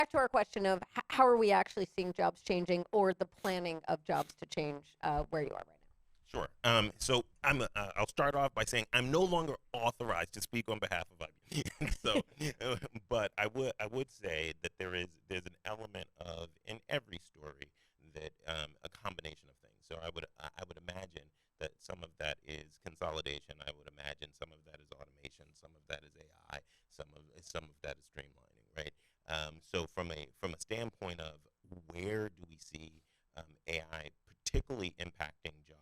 back to our question of how are we actually seeing jobs changing, or the planning of jobs to change where you are right now? Sure. So I'll start off by saying I'm no longer authorized to speak on behalf of IBM. So, but I would say that there's an element of in every story that a combination of things. So I would imagine that some of that is consolidation. I would imagine some of that is automation. Some of that is AI. Some of that is streamlining. Right. So from a standpoint of where do we see AI particularly impacting jobs,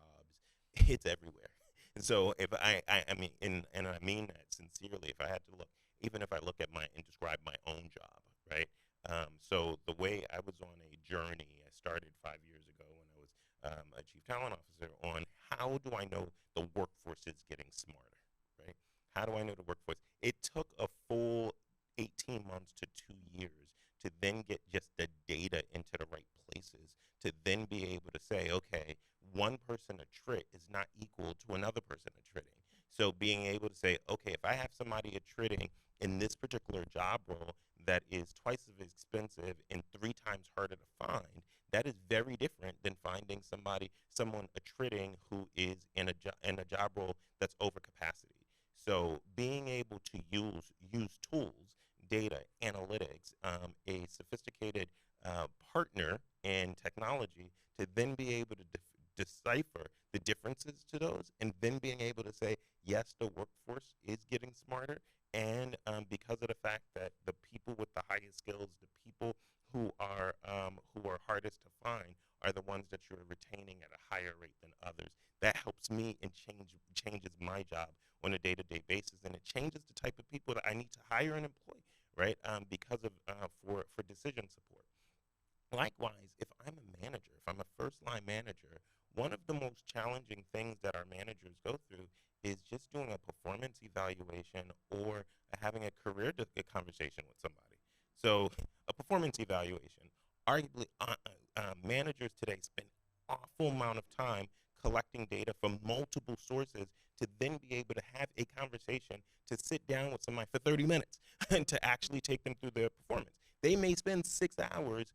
it's everywhere. And so if I mean, and I mean that sincerely, if I had to look, even if I look at my and describe my own job, right? So the way I was on a journey, I started 5 years ago when I was a chief talent officer on how do I know the workforce is getting smarter, right? How do I know the workforce? It took a full 18 months to 2 years to then get just the data into the right places to then be able to say, okay, one person attrit is not equal to another person attritting. So being able to say, okay, if I have somebody attritting in this particular job role that is twice as expensive and 3 times harder to find, that is very different than finding someone attritting who is in a job role that's over capacity. So being able to use tools, data, analytics, a sophisticated partner in technology to then be able to decipher the differences to those, and then being able to say, yes, the workforce is getting smarter, and because of the fact that the people with the highest skills, the people who are hardest to find, are the ones that you're retaining at a higher rate than others. That helps me and changes my job on a day-to-day basis, and it changes the type of people that I need to hire and employ, right? Because of for decision support. Likewise, if I'm a manager, if I'm a first-line manager, one of the most challenging things that our managers go through is just doing a performance evaluation or having a conversation with somebody. So a performance evaluation, arguably, managers today spend awful amount of time collecting data from multiple sources to then be able to have a conversation, to sit down with somebody for 30 minutes and to actually take them through their performance. They may spend 6 hours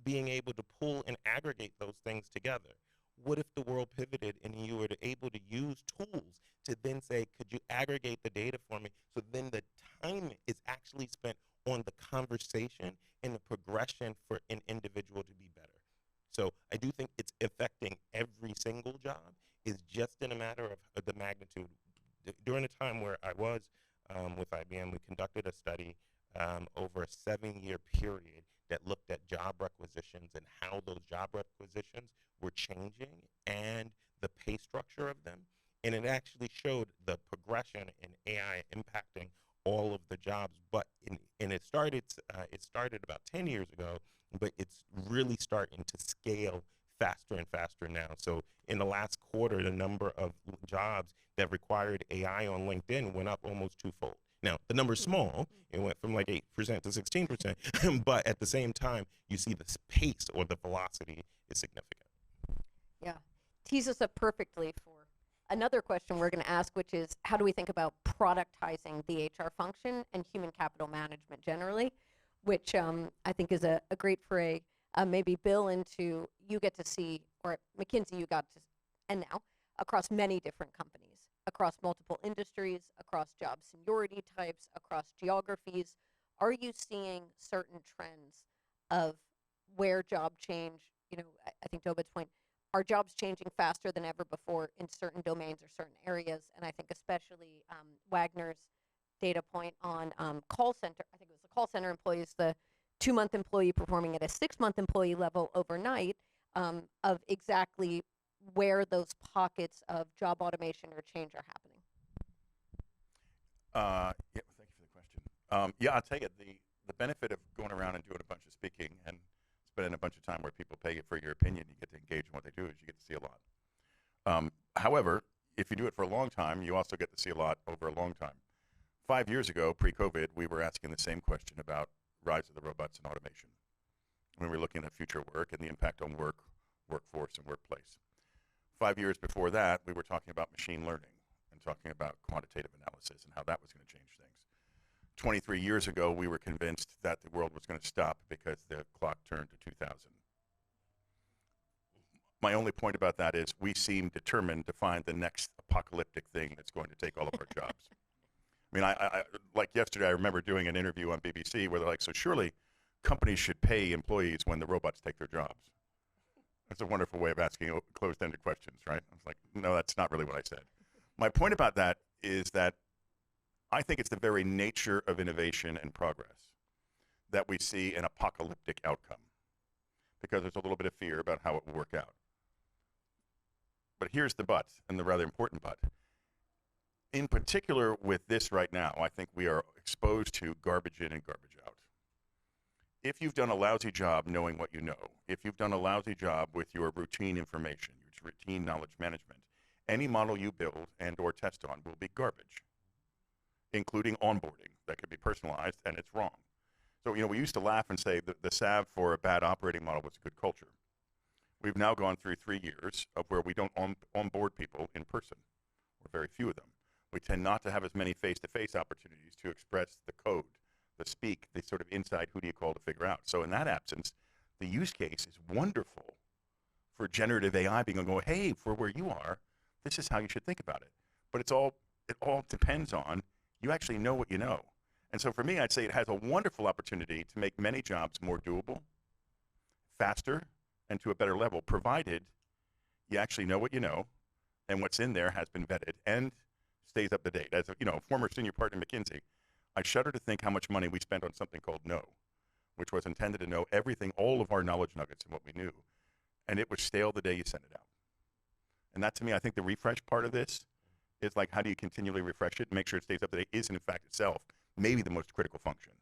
being able to pull and aggregate those things together. What if the world pivoted and you were able to use tools to then say, could you aggregate the data for me? So then the time is actually spent on the conversation and the progression for an individual to be better. So I do think it's affecting every single job. Is just in a matter of the magnitude. During the time where I was with IBM, we conducted a study over a 7-year period that looked at job requisitions and how those job requisitions were changing and the pay structure of them. And it actually showed the progression in AI impacting all of the jobs. And it started about 10 years ago, but it's really starting to scale faster and faster now. So in the last quarter, the number of jobs that required AI on LinkedIn went up almost twofold. Now, the number's small. It went from like 8% to 16%. But at the same time, you see the pace or the velocity is significant. Yeah. Tease us up perfectly for another question we're going to ask, which is how do we think about productizing the HR function and human capital management generally, which I think is a great foray. Maybe Bill into you get to see, or at McKinsey you got to, and now across many different companies, across multiple industries, across job seniority types, across geographies. Are you seeing certain trends of where job change, I think to Obed's point, are jobs changing faster than ever before in certain domains or certain areas? And I think especially Wagner's data point on call center, I think it was the call center employees, the 2-month employee performing at a 6-month employee level overnight, of exactly where those pockets of job automation or change are happening. Yeah, well, thank you for the question. Yeah, I'll tell you, the benefit of going around and doing a bunch of speaking and spending a bunch of time where people pay you for your opinion, you get to engage in what they do, is you get to see a lot. However, if you do it for a long time, you also get to see a lot over a long time. 5 years ago, pre-COVID, we were asking the same question about rise of the robots and automation. We were looking at future work and the impact on workforce and workplace. 5 years before that, we were talking about machine learning and talking about quantitative analysis and how that was going to change things. 23 years ago, we were convinced that the world was going to stop because the clock turned to 2000. My only point about that is we seem determined to find the next apocalyptic thing that's going to take all of our jobs. I mean, I like yesterday, I remember doing an interview on BBC where they're like, so surely companies should pay employees when the robots take their jobs. That's a wonderful way of asking closed-ended questions, right? I was like, no, that's not really what I said. My point about that is that I think it's the very nature of innovation and progress that we see an apocalyptic outcome because there's a little bit of fear about how it will work out. But here's the but, and the rather important but. In particular with this right now, I think we are exposed to garbage in and garbage out. If you've done a lousy job knowing what you know, if you've done a lousy job with your routine information, your routine knowledge management, any model you build and or test on will be garbage, including onboarding that could be personalized and it's wrong. So, we used to laugh and say that the salve for a bad operating model was a good culture. We've now gone through 3 years of where we don't onboard people in person, or very few of them. We tend not to have as many face-to-face opportunities to express the code, the speak, the sort of inside who do you call to figure out. So in that absence, the use case is wonderful for generative AI being able to go, hey, for where you are, this is how you should think about it. But it all depends on you actually know what you know. And so for me, I'd say it has a wonderful opportunity to make many jobs more doable, faster, and to a better level, provided you actually know what you know and what's in there has been vetted and stays up to date. As a former senior partner at McKinsey, I shudder to think how much money we spent on something called Know, which was intended to know everything, all of our knowledge nuggets and what we knew. And it was stale the day you sent it out. And that, to me, I think the refresh part of this is like, how do you continually refresh it and make sure it stays up to date is, in fact, itself maybe the most critical function.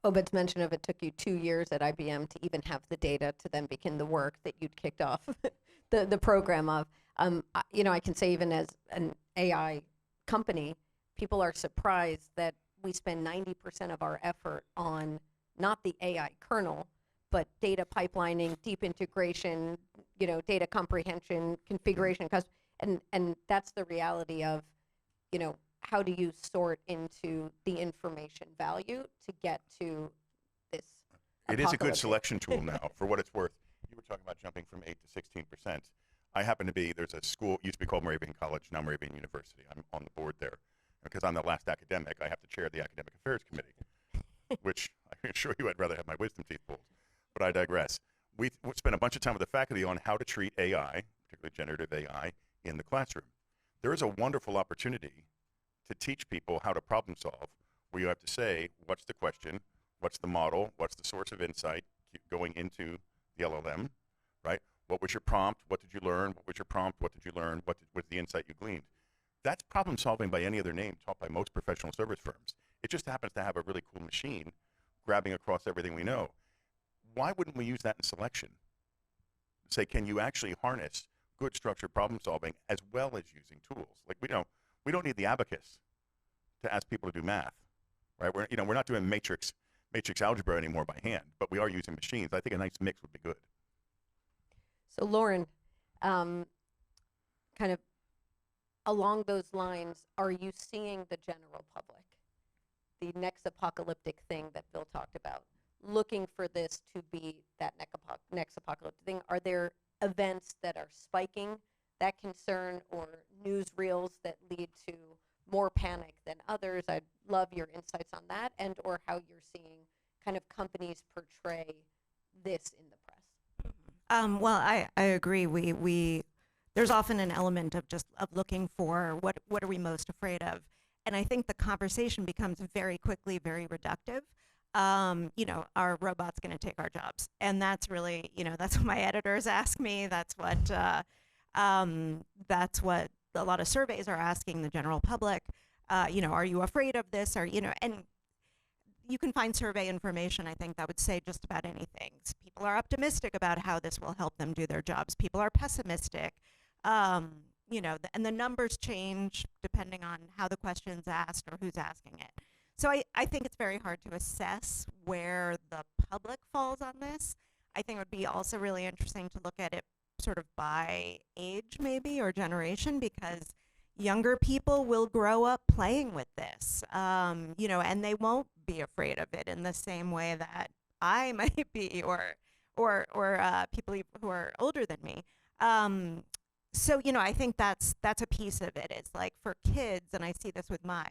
Obed's mention of it took you 2 years at IBM to even have the data to then begin the work that you'd kicked off the program of. I can say even as an AI company, people are surprised that we spend 90% of our effort on not the AI kernel, but data pipelining, deep integration, data comprehension, configuration, and that's the reality of, how do you sort into the information value to get to this? It is a good selection tool now, for what it's worth. You were talking about jumping from 8 to 16%. I happen to be, there's a school, used to be called Moravian College, now Moravian University. I'm on the board there. Because I'm the last academic, I have to chair the Academic Affairs Committee, which I can assure you I'd rather have my wisdom teeth pulled. But I digress. We spent a bunch of time with the faculty on how to treat AI, particularly generative AI, in the classroom. There is a wonderful opportunity to teach people how to problem solve, where you have to say, what's the question, what's the model, what's the source of insight going into the LLM, right? What was your prompt? What did you learn? What was your prompt? What did you learn? What was the insight you gleaned? That's problem solving by any other name taught by most professional service firms. It just happens to have a really cool machine grabbing across everything we know. Why wouldn't we use that in selection? Say, can you actually harness good structured problem solving as well as using tools? Like we don't need the abacus to ask people to do math, right? We're not doing matrix algebra anymore by hand, but we are using machines. I think a nice mix would be good. So Lauren, kind of along those lines, are you seeing the general public, the next apocalyptic thing that Bill talked about, looking for this to be that next apocalyptic thing? Are there events that are spiking that concern, or newsreels that lead to more panic than others? I'd love your insights on that, and or how you're seeing kind of companies portray this in the press. Well, I agree. We there's often an element of looking for what are we most afraid of, and I think the conversation becomes very quickly very reductive. Are robots going to take our jobs? And that's really, that's what my editors ask me. That's what a lot of surveys are asking the general public. Are you afraid of this? And you can find survey information, I think, that would say just about anything. People are optimistic about how this will help them do their jobs. People are pessimistic. And the numbers change depending on how the question's asked or who's asking it. So I think it's very hard to assess where the public falls on this. I think it would be also really interesting to look at it sort of by age maybe or generation, because, younger people will grow up playing with this, you know, and they won't be afraid of it in the same way that I might be, or people who are older than me. So, you know, I think that's a piece of it. It's like for kids, and I see this with my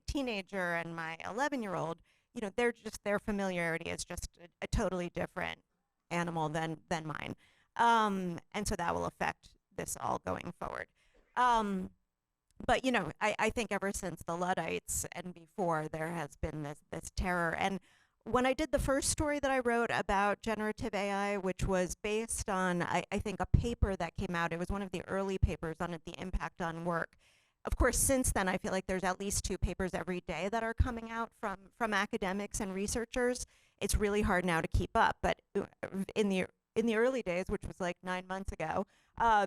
teenager and my 11-year-old, you know, their familiarity is just a totally different animal than mine. And so that will affect this all going forward. But, you know, I think ever since the Luddites and before, there has been this terror. And when I did the first story that I wrote about generative AI, which was based on, I think, a paper that came out, it was one of the early papers on the impact on work. Of course, since then, I feel like there's at least 2 papers every day that are coming out from academics and researchers. It's really hard now to keep up. But in the early days, which was like 9 months ago,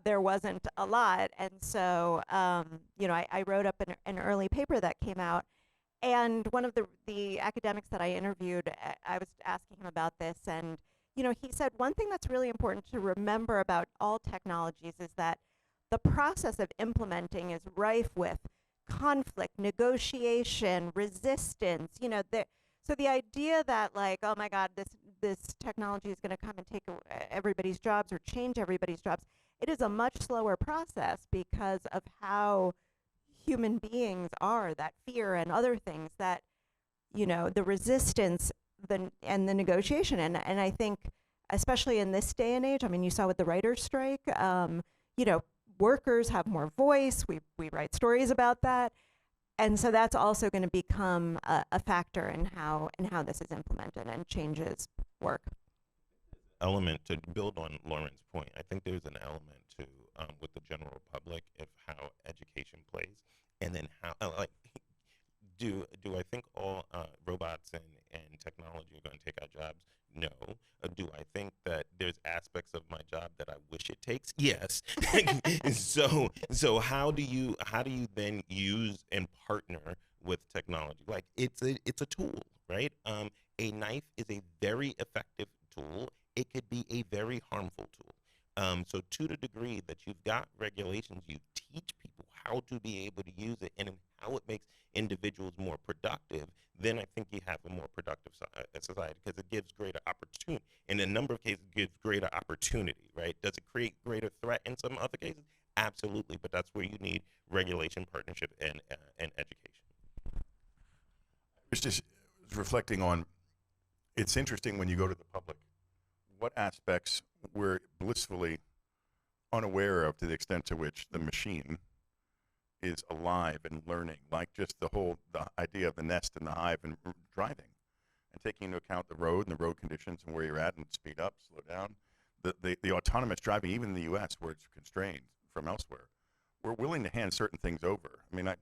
there wasn't a lot. And so, you know, I wrote up an early paper that came out. And one of the academics that I interviewed, I was asking him about this. And, you know, he said one thing that's really important to remember about all technologies is that the process of implementing is rife with conflict, negotiation, resistance. You know, so the idea that, like, oh my God, this technology is going to come and take everybody's jobs or change everybody's jobs, it is a much slower process because of how human beings are, that fear and other things, that, you know, the resistance and the negotiation. And I think, especially in this day and age, I mean, you saw with the writer's strike, you know, workers have more voice. We write stories about that. And so that's also going to become a factor in how this is implemented and changes work. Element to build on Lauren's point, I think there's an element to with the general public of how education plays, and then how like do I think all robots and technology are going to take our jobs? No. Do I think that there's aspects of my job that I wish it takes? Yes. So how do you then use and partner with technology? Like it's a tool, right? A knife is a very effective tool. It could be a very harmful tool. So to the degree that you've got regulations, you teach people how to be able to use it and how it makes individuals more productive, then I think you have a more productive society, because it gives greater opportunity. In a number of cases, it gives greater opportunity, right? Does it create greater threat in some other cases? Absolutely, but that's where you need regulation, partnership, and education. I was just reflecting on, it's interesting when you go to the public, what aspects we're blissfully unaware of to the extent to which the machine is alive and learning, like just the idea of the nest and the hive and driving, and taking into account the road and the road conditions and where you're at, and speed up, slow down. The autonomous driving, even in the U.S. where it's constrained from elsewhere, we're willing to hand certain things over. I mean,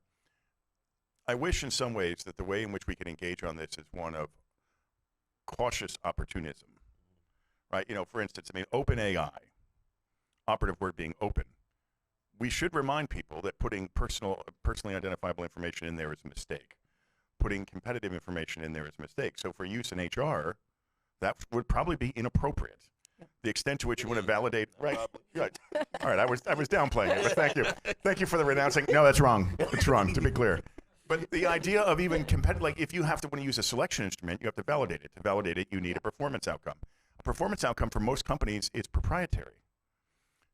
I wish in some ways that the way in which we can engage on this is one of cautious opportunism, right? You know, for instance, I mean, OpenAI, operative word being open. We should remind people that putting personally identifiable information in there is a mistake. Putting competitive information in there is a mistake. So for use in HR, that would probably be inappropriate. Yep. The extent to which you want to validate, right? Right. All right, I was downplaying it, but thank you. Thank you for the renouncing. No, that's wrong. It's wrong, to be clear. But the idea of even competitive, like if you have to, when you use a selection instrument, you have to validate it. To validate it, you need a performance outcome. A performance outcome for most companies is proprietary.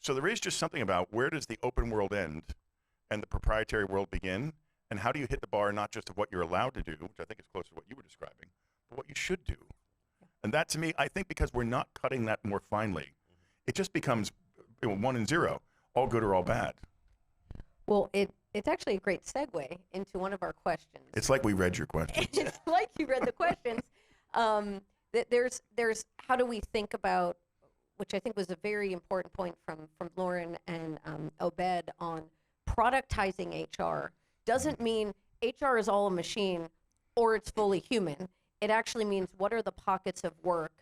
So there is just something about where does the open world end and the proprietary world begin, and how do you hit the bar not just of what you're allowed to do, which I think is close to what you were describing, but what you should do. And that, to me, I think because we're not cutting that more finely, it just becomes 1 and 0, all good or all bad. Well, it's actually a great segue into one of our questions. It's like we read your questions. It's like you read the questions. There's how do we think about, which I think was a very important point from Lauren and Obed, on productizing HR. Doesn't mean HR is all a machine or it's fully human. It actually means what are the pockets of work,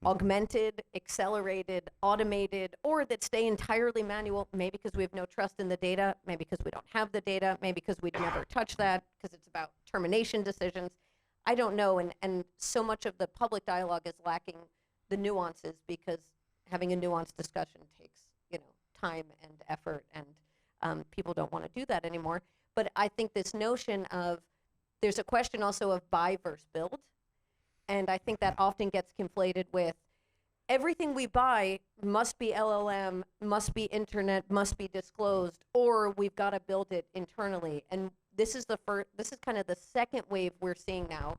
augmented, accelerated, automated, or that stay entirely manual, maybe because we have no trust in the data, maybe because we don't have the data, maybe because we'd never touch that, because it's about termination decisions. I don't know, and so much of the public dialogue is lacking the nuances, because having a nuanced discussion takes, time and effort, and People don't want to do that anymore. But I think this notion of, there's a question also of buy versus build. And I think that often gets conflated with everything we buy must be LLM, must be internet, must be disclosed, or we've got to build it internally. And this is kind of the second wave we're seeing now,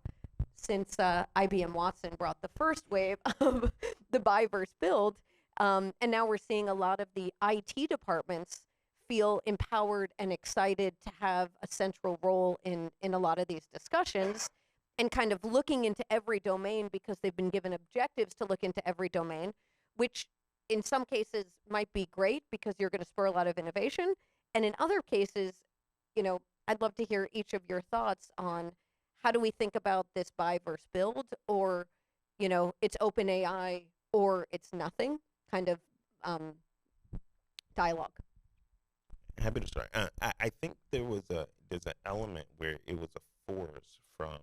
since IBM Watson brought the first wave of the buy versus build. And now we're seeing a lot of the IT departments feel empowered and excited to have a central role in a lot of these discussions, and kind of looking into every domain because they've been given objectives to look into every domain, which in some cases might be great because you're going to spur a lot of innovation. And in other cases, I'd love to hear each of your thoughts on how do we think about this buy versus build, or, it's open AI or it's nothing kind of dialogue. Happy to start. I think there's an element where it was a force from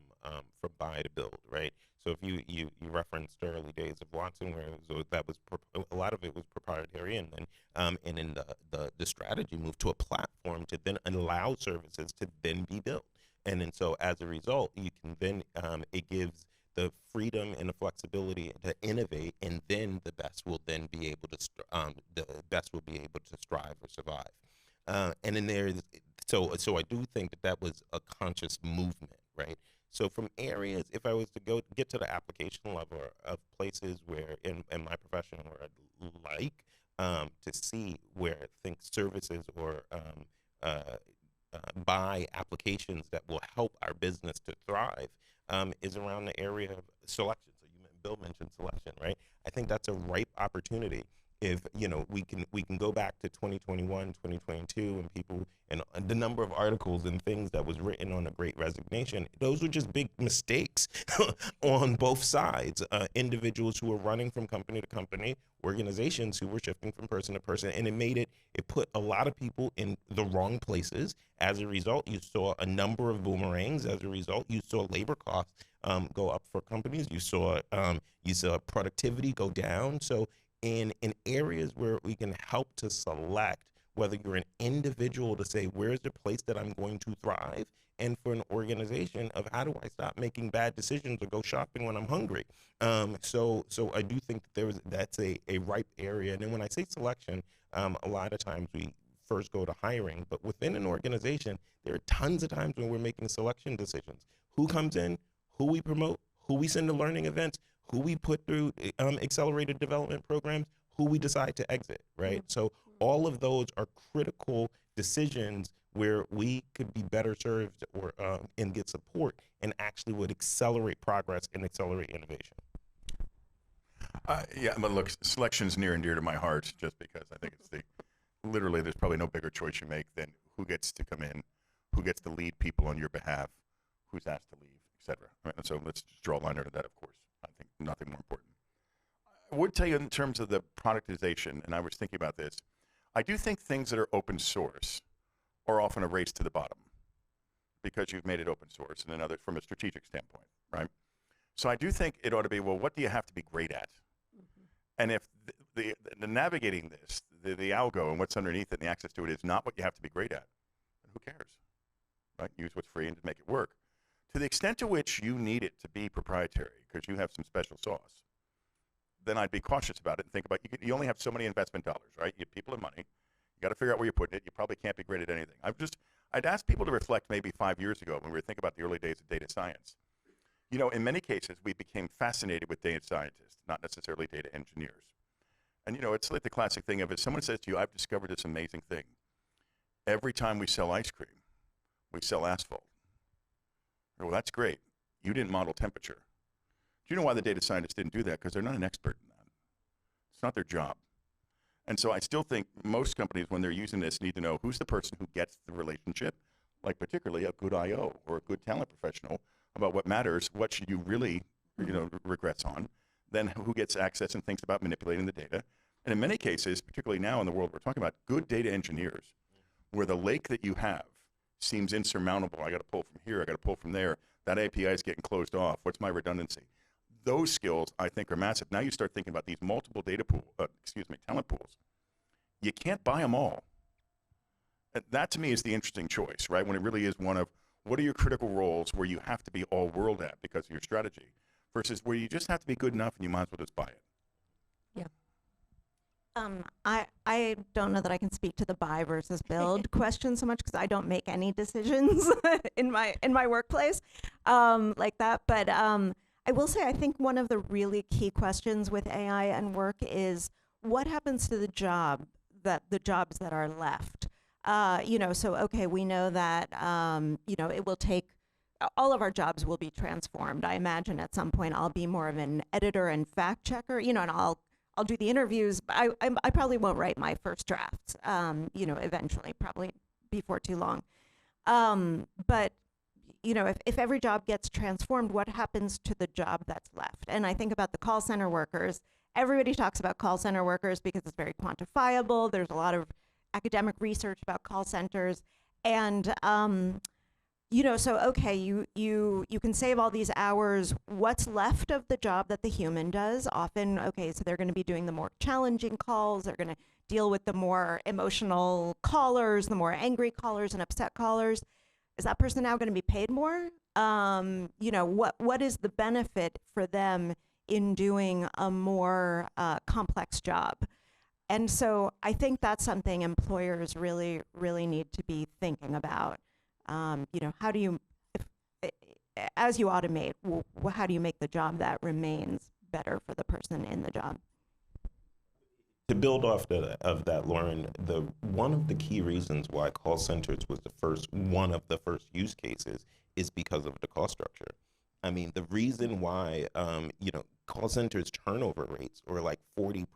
buy to build, right? So if you referenced early days of Watson, where a lot of it was proprietary, and then the strategy moved to a platform to then allow services to then be built, and then so as a result, you can then it gives the freedom and the flexibility to innovate, and then the best will then be able to strive or survive. And then so I do think that was a conscious movement, right? So from areas, if I was to get to the application level of places where in my profession where I'd like to see where I think services or buy applications that will help our business to thrive is around the area of selection. So Bill mentioned selection, right? I think that's a ripe opportunity. If we can go back to 2021, 2022, and people and the number of articles and things that was written on the Great Resignation, those were just big mistakes on both sides. Individuals who were running from company to company, organizations who were shifting from person to person, and it put a lot of people in the wrong places. As a result, you saw a number of boomerangs. As a result, you saw labor costs go up for companies. You saw productivity go down. So in areas where we can help to select, whether you're an individual to say, where's the place that I'm going to thrive, and for an organization of how do I stop making bad decisions or go shopping when I'm hungry. So I do think that's a ripe area. And then when I say selection, a lot of times we first go to hiring, but within an organization, there are tons of times when we're making selection decisions. Who comes in, who we promote, who we send to learning events, who we put through accelerated development programs, who we decide to exit, right? So all of those are critical decisions where we could be better served or and get support, and actually would accelerate progress and accelerate innovation. Yeah, but look, selection's near and dear to my heart, just because I think it's literally there's probably no bigger choice you make than who gets to come in, who gets to lead people on your behalf, who's asked to leave, etc. Right? And so let's just draw a line under that, of course. I think nothing more important. I would tell you in terms of the productization, and I was thinking about this, I do think things that are open source are often a race to the bottom because you've made it open source, and another from a strategic standpoint, right? So I do think it ought to be, well, what do you have to be great at? And if the navigating this, the algo and what's underneath it and the access to it is not what you have to be great at, then who cares, right? Use what's free and to make it work. To the extent to which you need it to be proprietary because you have some special sauce, then I'd be cautious about it and think about, you only have so many investment dollars, right? You have people and money. You got to figure out where you're putting it. You probably can't be great at anything. I'd ask people to reflect maybe 5 years ago when we were thinking about the early days of data science. In many cases, we became fascinated with data scientists, not necessarily data engineers. And, it's like the classic thing of if someone says to you, I've discovered this amazing thing. Every time we sell ice cream, we sell asphalt. Well, that's great. You didn't model temperature. Do you know why the data scientists didn't do that? Because they're not an expert in that. It's not their job. And so I still think most companies, when they're using this, need to know who's the person who gets the relationship, like particularly a good IO or a good talent professional, about what matters, what should you really, regrets on, then who gets access and thinks about manipulating the data. And in many cases, particularly now in the world we're talking about, good data engineers, where the lake that you have seems insurmountable. I got to pull from here, I got to pull from there. That API is getting closed off. What's my redundancy? Those skills, I think, are massive. Now you start thinking about these multiple talent pools. You can't buy them all. That to me is the interesting choice, right? When it really is one of what are your critical roles where you have to be all world at because of your strategy versus where you just have to be good enough and you might as well just buy it. I don't know that I can speak to the buy versus build question so much because I don't make any decisions in my workplace like that. But I will say I think one of the really key questions with AI and work is what happens to the jobs that are left. So okay, we know that it will take all of our jobs will be transformed. I imagine at some point I'll be more of an editor and fact checker, and I'll do the interviews, but I probably won't write my first drafts, eventually, probably before too long. But, if every job gets transformed, what happens to the job that's left? And I think about the call center workers. Everybody talks about call center workers because it's very quantifiable. There's a lot of academic research about call centers. And, so okay, you can save all these hours. What's left of the job that the human does? Often, okay, so they're going to be doing the more challenging calls. They're going to deal with the more emotional callers, the more angry callers and upset callers. Is that person now going to be paid more? What is the benefit for them in doing a more complex job? And so I think that's something employers really, really need to be thinking about. How do you, as you automate, how do you make the job that remains better for the person in the job? To build off of that, Lauren, one of the key reasons why call centers was one of the first use cases is because of the cost structure. I mean, the reason why call centers turnover rates are like 40%.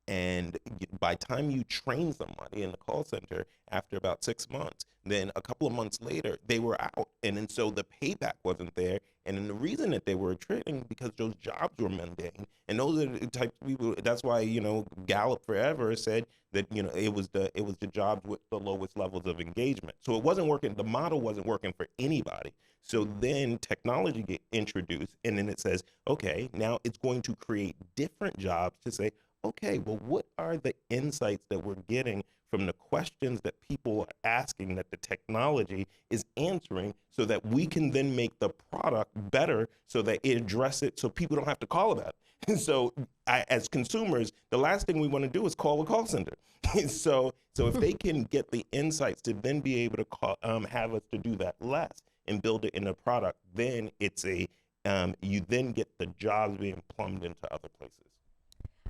And by the time you train somebody in the call center, after about 6 months, then a couple of months later, they were out. And then so the payback wasn't there. And then the reason that they were trading because those jobs were mundane. And those are the types of people, that's why, Gallup forever said that, it was the jobs with the lowest levels of engagement. So it wasn't working, the model wasn't working for anybody. So then technology get introduced and then it says, okay, now it's going to create different jobs to say, okay, well, what are the insights that we're getting from the questions that people are asking that the technology is answering so that we can then make the product better so that it addresses it so people don't have to call about it. And so as consumers, the last thing we want to do is call a call center. So if they can get the insights to then be able to have us to do that less and build it in a product, then it's you then get the jobs being plumbed into other places.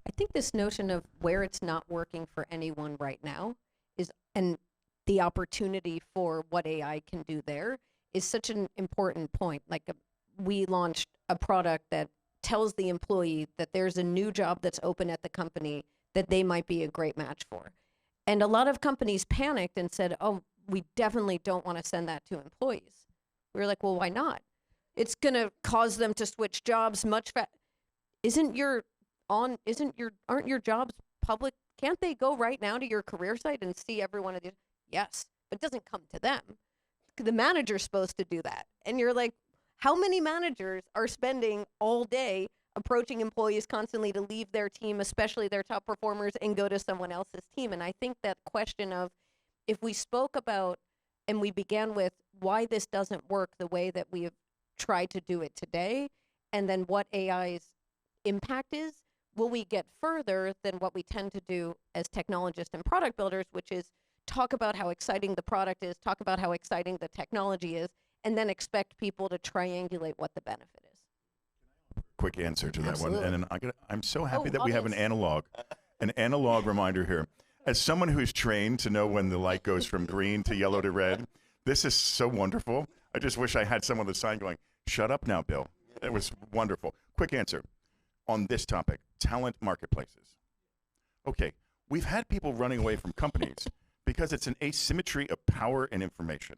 I think this notion of where it's not working for anyone right now and the opportunity for what AI can do there is such an important point. Like we launched a product that tells the employee that there's a new job that's open at the company that they might be a great match for. And a lot of companies panicked and said, oh, we definitely don't want to send that to employees. We were like, well, why not? It's going to cause them to switch jobs much faster. Aren't your jobs public? Can't they go right now to your career site and see every one of these? Yes, but it doesn't come to them. The manager's supposed to do that. And you're like, how many managers are spending all day approaching employees constantly to leave their team, especially their top performers, and go to someone else's team? And I think that question of if we spoke about and we began with why this doesn't work the way that we have tried to do it today, and then what AI's impact is, will we get further than what we tend to do as technologists and product builders, which is talk about how exciting the product is, talk about how exciting the technology is, and then expect people to triangulate what the benefit is. Quick answer to that Absolutely. one. And I'm so happy that we have an audience. analog reminder here. As someone who's trained to know when the light goes from green to yellow to red, this is so wonderful. I just wish I had someone on the sign going, shut up now, Bill. It was wonderful. Quick answer on this topic, talent marketplaces. Okay, we've had people running away from companies because it's an asymmetry of power and information.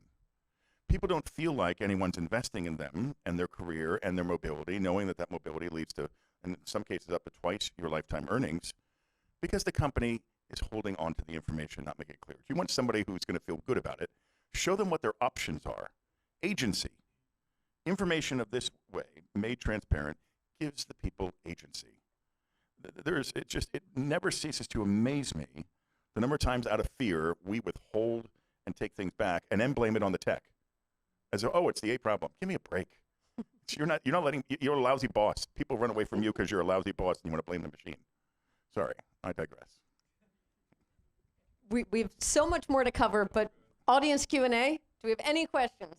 People don't feel like anyone's investing in them and their career and their mobility, knowing that that mobility leads to, in some cases, up to twice your lifetime earnings, because the company is holding on to the information, not making it clear. If you want somebody who's going to feel good about it, show them what their options are. Agency. Information of this way, made transparent, gives the people agency. It never ceases to amaze me the number of times out of fear we withhold and take things back and then blame it on the tech. As though, oh, it's the A problem. Give me a break. You're not letting, you're a lousy boss. People run away from you because you're a lousy boss and you want to blame the machine. Sorry, I digress. We have so much more to cover, but audience Q&A, do we have any questions?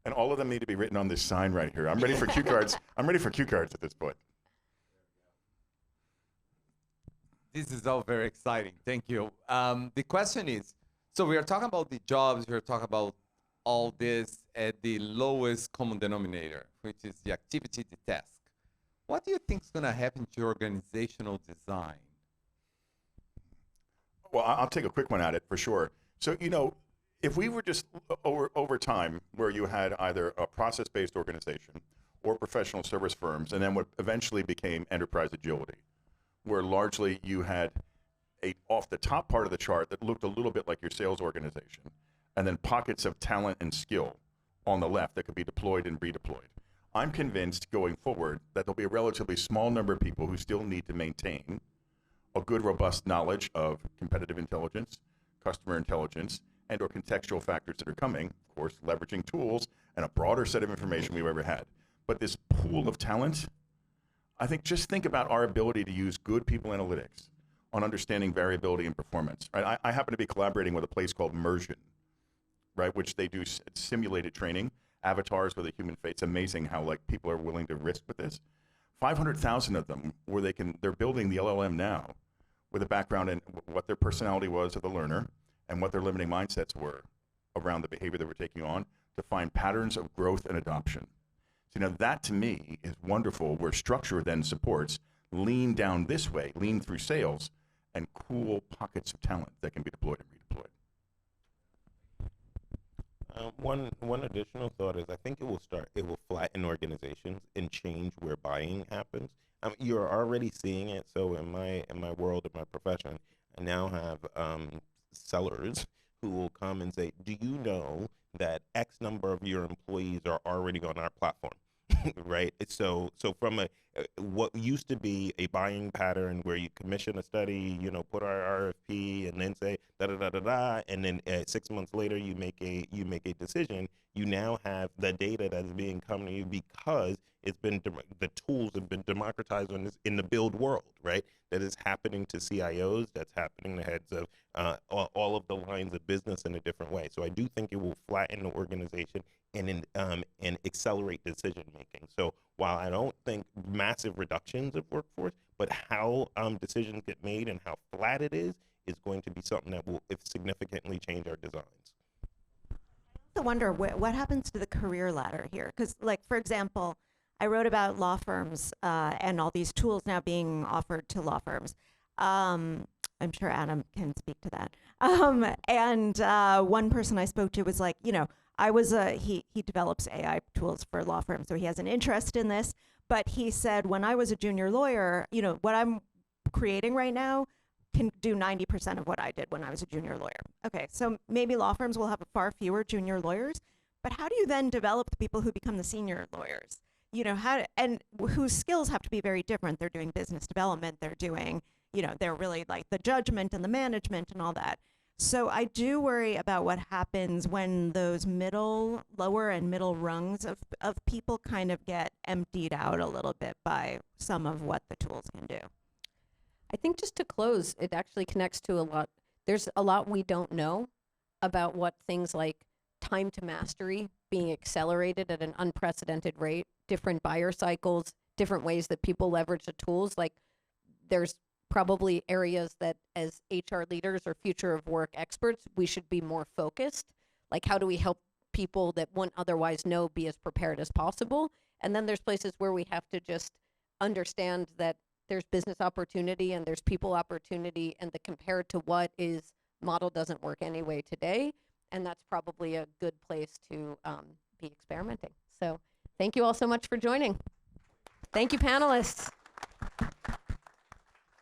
And all of them need to be written on this sign right here. I'm ready for cue cards. I'm ready for cue cards at this point. This is all very exciting. Thank you. The question is, so we are talking about the jobs, we are talking about all this at the lowest common denominator, which is the activity, the task. What do you think is going to happen to your organizational design? Well, I'll take a quick one at it for sure. So, you know, if we were just over time where you had either a process-based organization or professional service firms, and then what eventually became enterprise agility, where largely you had a off the top part of the chart that looked a little bit like your sales organization, and then pockets of talent and skill on the left that could be deployed and redeployed. I'm convinced going forward that there'll be a relatively small number of people who still need to maintain a good, robust knowledge of competitive intelligence, customer intelligence, and or contextual factors that are coming, of course, leveraging tools and a broader set of information we've ever had. But this pool of talent, I think just think about our ability to use good people analytics on understanding variability and performance. Right? I happen to be collaborating with a place called Immersion, right, which they do simulated training, avatars with a human face. It's amazing how like people are willing to risk with this. 500,000 of them where they're building the LLM now with a background in what their personality was of the learner and what their limiting mindsets were around the behavior that we're taking on to find patterns of growth and adoption. So now that to me is wonderful, where structure then supports lean down this way, lean through sales, and cool pockets of talent that can be deployed and redeployed. One additional thought is I think it will flatten organizations and change where buying happens. You're already seeing it. So in my world, in my profession, I now have sellers who will come and say, do you know that X number of your employees are already on our platform? Right? So from what used to be a buying pattern where you commission a study, you know, put our RFP and then say da da da da da, and then 6 months later you make a decision. You now have the data that's being come to you because it's been the tools have been democratized in the build world, right? That is happening to CIOs, that's happening to heads of all of the lines of business in a different way. So I do think it will flatten the organization and accelerate decision making. So while I don't think massive reductions of workforce, but how decisions get made and how flat it is going to be something that will significantly change our designs. I wonder what happens to the career ladder here, because like, for example, I wrote about law firms and all these tools now being offered to law firms. I'm sure Adam can speak to that. And one person I spoke to was like, you know, he develops AI tools for law firms, so he has an interest in this. But he said, when I was a junior lawyer, you know, what I'm creating right now can do 90% of what I did when I was a junior lawyer. Okay, so maybe law firms will have far fewer junior lawyers, but how do you then develop the people who become the senior lawyers? You know, and whose skills have to be very different. They're doing business development, they're doing, you know, they're really like the judgment and the management and all that. So I do worry about what happens when those lower and middle rungs of people kind of get emptied out a little bit by some of what the tools can do. I think just to close, it actually connects to a lot. There's a lot we don't know about what things like time to mastery being accelerated at an unprecedented rate, different buyer cycles, different ways that people leverage the tools. Like there's probably areas that as HR leaders or future of work experts, we should be more focused. Like how do we help people that wouldn't otherwise know be as prepared as possible? And then there's places where we have to just understand that there's business opportunity and there's people opportunity, and the compared to what is model doesn't work anyway today. And that's probably a good place to be experimenting. So thank you all so much for joining. Thank you, panelists.